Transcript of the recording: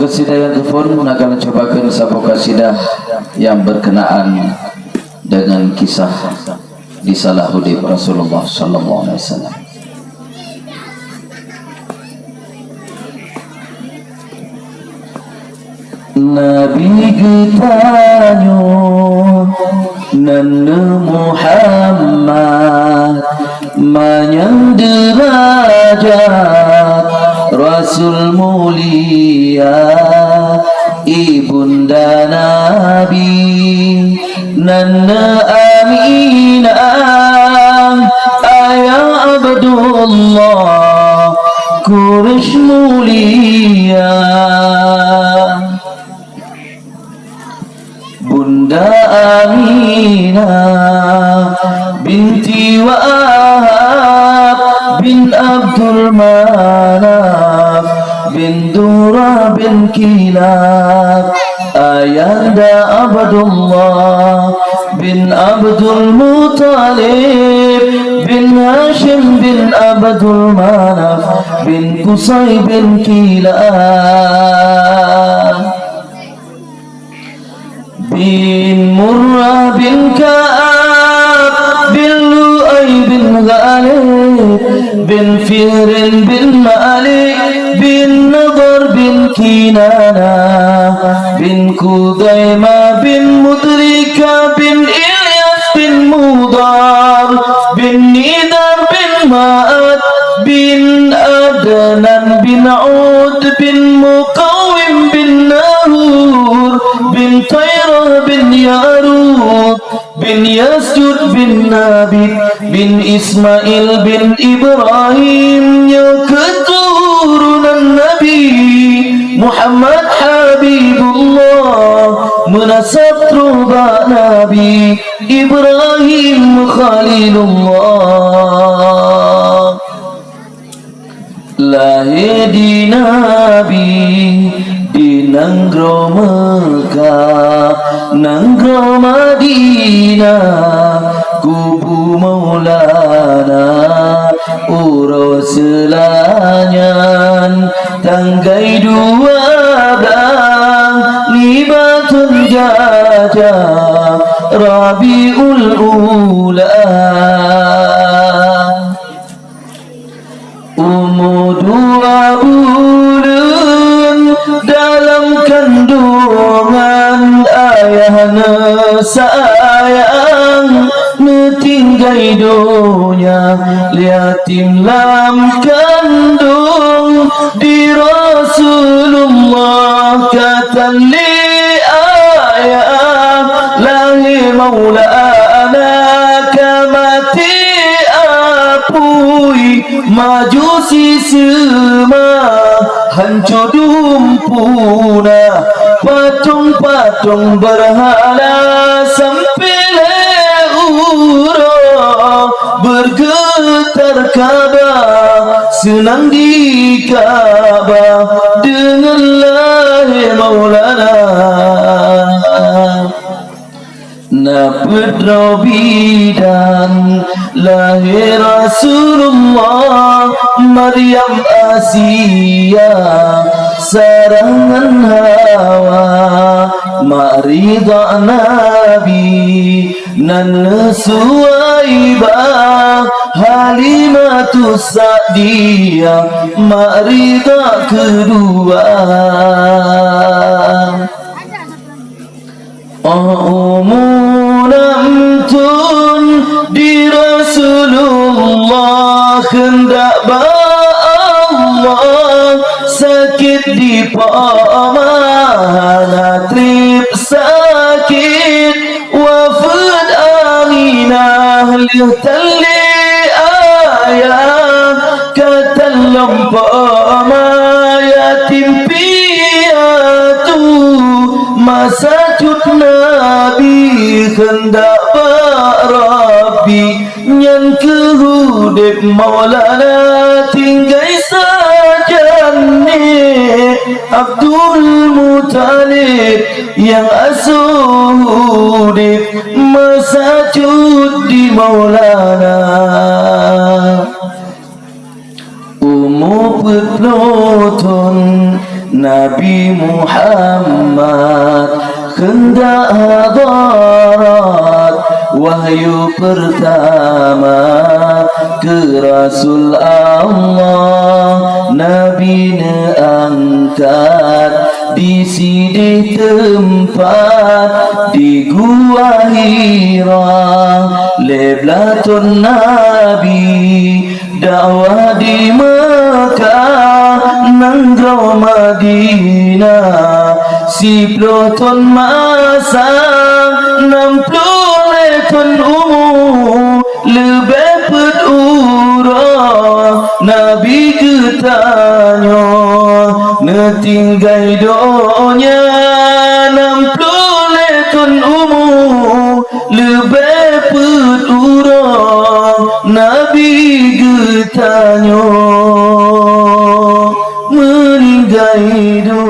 kasidah yang telepon akan cobakan satu kasidah yang berkenaan dengan kisah di Salahuddin Rasulullah sallallahu alaihi wasallam. Nabi getanyo Nana Muhammad manyang derajat Rasul mulia ibunda Nabi Nana Aminah ayah Abdullah Quraisy mulia Bunda Aminah binti Wahab bin Abdul Manaf bin Durrah bin Kilab Ayanda Abdullah bin Abdul Muttalib bin Hashim bin Abdul Manaf bin Qusay bin Kilab bin Murrah bin Ka'ab bin Lu'ay bin Ghalib bin Fihr bin Malik bin Nadar bin Kinana bin Qudaymah bin Mudrika bin Ilyas bin Mudar bin Nidar bin Ma'ad bin Adnan bin Ud bin Muqawim bin Nahur bin Tayrah bin Yarud bin Yasjud bin Nabit bin Ismail bin Ibrahim ya keturunan Nabi Muhammad Habibullah menasab ruba Nabi Ibrahim Khalilullah lahir di Nabi di Nanggro Mekah Nanggro Madinah kubu Maulana uro selanyan tanggai dua bang libatun jajah Rabiul Ula umur 2 bulan dalam kandungan ayahna sayang netinggai dunia yatim lam kandung di Rasulullah kata li ayah lahir maulana kamati apui majusi semua hancur dumpuna patung-patung berhala sampai leuro bergetar Ka'bah senang di Ka'bah dengan lahir Maulana Napedro bidan lahir Rasulullah Maryam Asia sarangan Hawa Ma'rida Nabi Nan Suwaibah Halimatus Sa'diyah Ma'rida kedua Umulamtun di Rasulullah hendak Allah sakit di pamana trip sakit wafat Aminah lihtali ayah kata lempama yatim piatu masa Nabi hendak Rabbi nyan kehudip Maulana tinggai saja ni Abdul Muttalib yang asudip masa di Maulana umur pelotun Nabi Muhammad hendak hadarat wahyu pertama ke Rasul Allah. Nabi angkat di sini tempat di Gua Hira, Leblatun Nabi dakwah di Mekah nanggau Madinah, si peloton masa 60 letun umur lebih pedurah. Nabi ketanya netinggai doanya 60 letun umur lebih pedurah. Nabi ketanya meninggai doanya